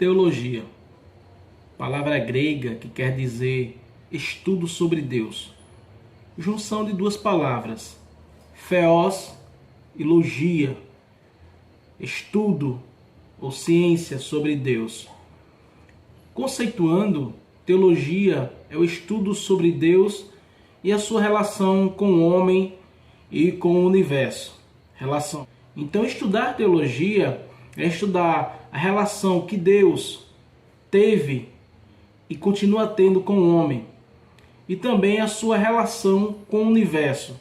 Teologia, palavra grega que quer dizer estudo sobre Deus. Junção de duas palavras, theos e logia, estudo ou ciência sobre Deus. Conceituando, teologia é o estudo sobre Deus e a sua relação com o homem e com o universo. Então, estudar teologia é estudar a relação que Deus teve e continua tendo com o homem, e também a sua relação com o universo.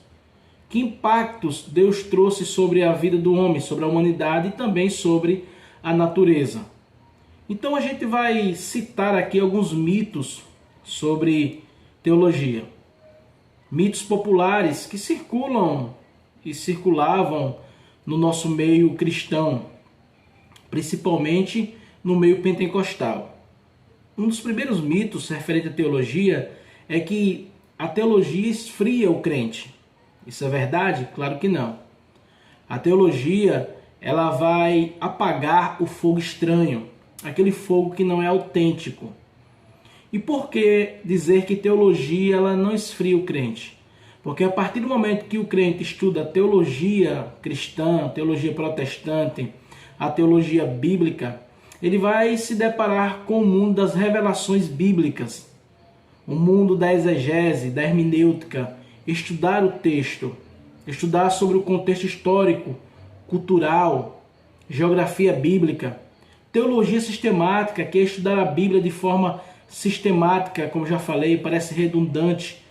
Que impactos Deus trouxe sobre a vida do homem, sobre a humanidade e também sobre a natureza. Então a gente vai citar aqui alguns mitos sobre teologia. Mitos populares que circulam e circulavam no nosso meio cristão, principalmente no meio pentecostal. Um dos primeiros mitos referente à teologia é que a teologia esfria o crente. Isso é verdade? Claro que não. A teologia, ela vai apagar o fogo estranho, aquele fogo que não é autêntico. E por que dizer que teologia ela não esfria o crente? Porque a partir do momento que o crente estuda a teologia cristã, teologia protestante, a teologia bíblica, ele vai se deparar com o mundo das revelações bíblicas, o mundo da exegese, da hermenêutica, estudar o texto, estudar sobre o contexto histórico, cultural, geografia bíblica, teologia sistemática, que é estudar a Bíblia de forma sistemática, como já falei, parece redundante,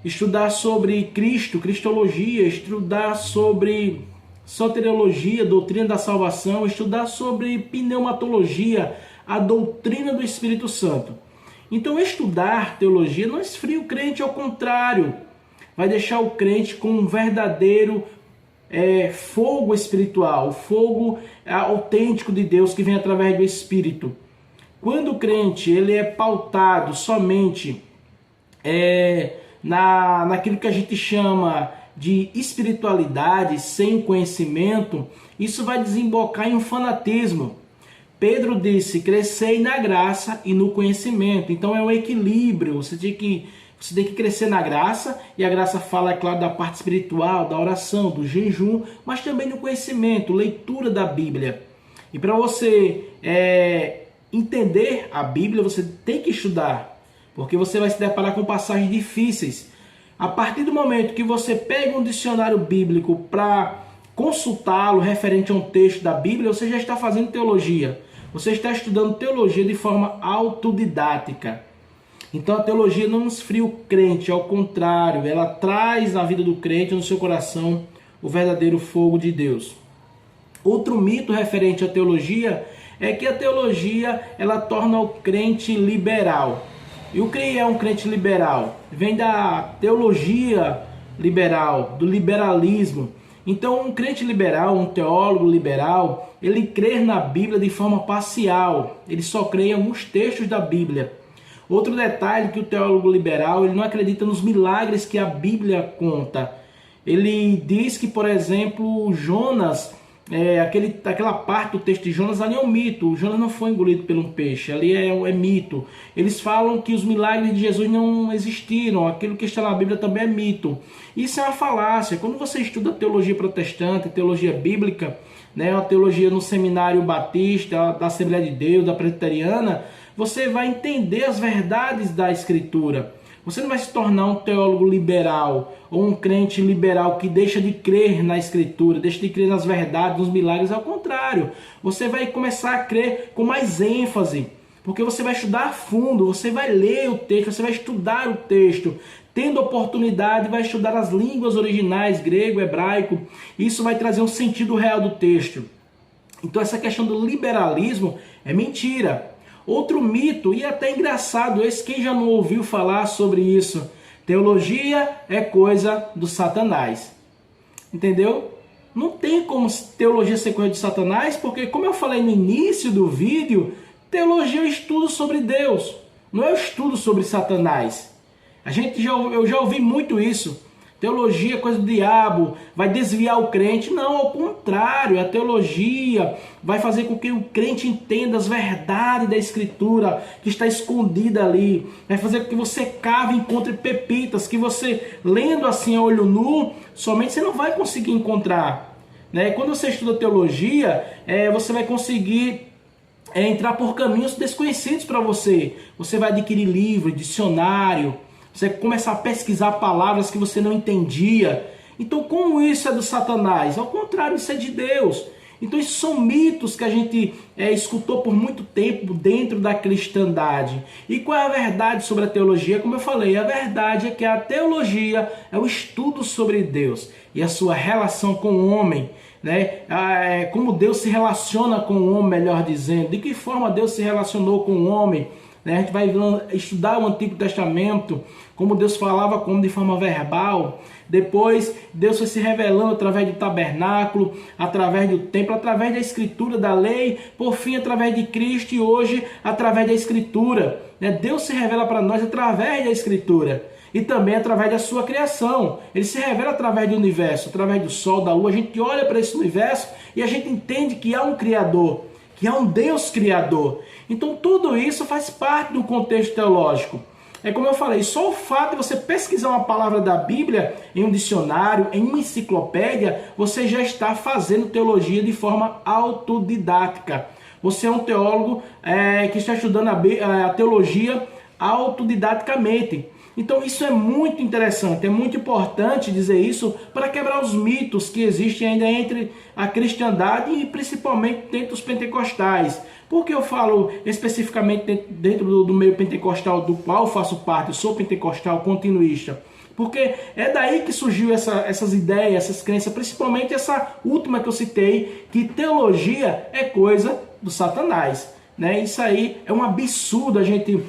estudar sobre Cristo, cristologia, estudar sobre soteriologia, doutrina da salvação, estudar sobre pneumatologia, a doutrina do Espírito Santo. Então, estudar teologia não esfria o crente, ao contrário, vai deixar o crente com um verdadeiro fogo espiritual, fogo autêntico de Deus que vem através do Espírito. Quando o crente ele é pautado somente naquilo que a gente chama de espiritualidade, sem conhecimento, isso vai desembocar em um fanatismo. Pedro disse, crescei na graça e no conhecimento. Então é um equilíbrio, você tem que crescer na graça, e a graça fala, é claro, da parte espiritual, da oração, do jejum, mas também no conhecimento, leitura da Bíblia. E para você entender a Bíblia, você tem que estudar, porque você vai se deparar com passagens difíceis. A partir do momento que você pega um dicionário bíblico para consultá-lo referente a um texto da Bíblia, você já está fazendo teologia. Você está estudando teologia de forma autodidática. Então a teologia não esfria o crente, ao contrário, ela traz na vida do crente, no seu coração, o verdadeiro fogo de Deus. Outro mito referente à teologia é que a teologia ela torna o crente liberal. E o que é um crente liberal? Vem da teologia liberal, do liberalismo. Então, um crente liberal, um teólogo liberal, ele crê na Bíblia de forma parcial. Ele só crê em alguns textos da Bíblia. Outro detalhe que o teólogo liberal, ele não acredita nos milagres que a Bíblia conta. Ele diz que, por exemplo, Jonas, aquela parte do texto de Jonas ali é um mito. O Jonas não foi engolido por um peixe, ali é mito. Eles falam que os milagres de Jesus não existiram, aquilo que está na Bíblia também é mito. Isso é uma falácia. Quando você estuda teologia protestante, teologia bíblica, a teologia no seminário batista, da Assembleia de Deus, da presbiteriana, você vai entender as verdades da Escritura. Você não vai se tornar um teólogo liberal ou um crente liberal que deixa de crer na Escritura, deixa de crer nas verdades, nos milagres. Ao contrário, você vai começar a crer com mais ênfase, porque você vai estudar a fundo, você vai ler o texto, você vai estudar o texto. Tendo oportunidade, vai estudar as línguas originais, grego, hebraico. Isso vai trazer um sentido real do texto. Então essa questão do liberalismo é mentira. Outro mito, e até engraçado, quem já não ouviu falar sobre isso? Teologia é coisa do Satanás. Entendeu? Não tem como teologia ser coisa de Satanás, porque como eu falei no início do vídeo, teologia é o estudo sobre Deus, não é o estudo sobre Satanás. Eu já ouvi muito isso. Teologia é coisa do diabo, vai desviar o crente. Não, ao contrário, a teologia vai fazer com que o crente entenda as verdades da Escritura que está escondida ali. Vai fazer com que você cave e encontre pepitas que você, lendo assim a olho nu, somente você não vai conseguir encontrar. Né? Quando você estuda teologia, você vai conseguir entrar por caminhos desconhecidos para você. Você vai adquirir livro, dicionário, você vai começar a pesquisar palavras que você não entendia. Então, como isso é do Satanás? Ao contrário, isso é de Deus. Então, isso são mitos que a gente escutou por muito tempo dentro da cristandade. E qual é a verdade sobre a teologia? Como eu falei, a verdade é que a teologia é o estudo sobre Deus e a sua relação com o homem. Né? Como Deus se relaciona com o homem, melhor dizendo. De que forma Deus se relacionou com o homem. Né? A gente vai estudar o Antigo Testamento, como Deus falava com o homem de forma verbal. Depois, Deus foi se revelando através do tabernáculo, através do templo, através da Escritura, da lei, por fim, através de Cristo e hoje, através da Escritura. Né? Deus se revela para nós através da Escritura. E também através da sua criação. Ele se revela através do universo, através do sol, da lua. A gente olha para esse universo e a gente entende que há um Criador, que há um Deus Criador. Então tudo isso faz parte do contexto teológico. É como eu falei, só o fato de você pesquisar uma palavra da Bíblia em um dicionário, em uma enciclopédia, você já está fazendo teologia de forma autodidática. Você é um teólogo que está estudando a teologia autodidaticamente. Então isso é muito interessante, é muito importante dizer isso para quebrar os mitos que existem ainda entre a cristandade e principalmente dentro dos pentecostais. Por que eu falo especificamente dentro do meio pentecostal do qual faço parte, eu sou pentecostal continuista? Porque é daí que surgiu essas ideias, essas crenças, principalmente essa última que eu citei, que teologia é coisa do Satanás. Né? Isso aí é um absurdo a gente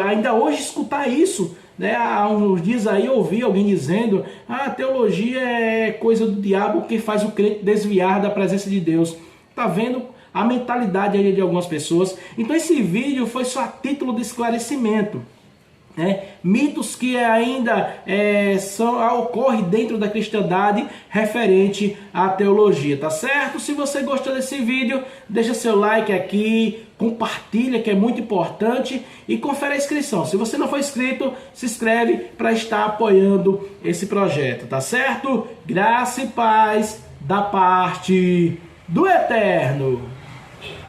ainda hoje escutar isso. Né? Há uns dias aí eu ouvi alguém dizendo: a teologia é coisa do diabo que faz o crente desviar da presença de Deus. Tá vendo a mentalidade aí de algumas pessoas? Então esse vídeo foi só a título de esclarecimento. Mitos que ainda ocorrem dentro da cristandade referente à teologia, tá certo? Se você gostou desse vídeo, deixa seu like aqui, compartilha, que é muito importante, e confere a inscrição. Se você não for inscrito, se inscreve para estar apoiando esse projeto, tá certo? Graça e paz da parte do Eterno.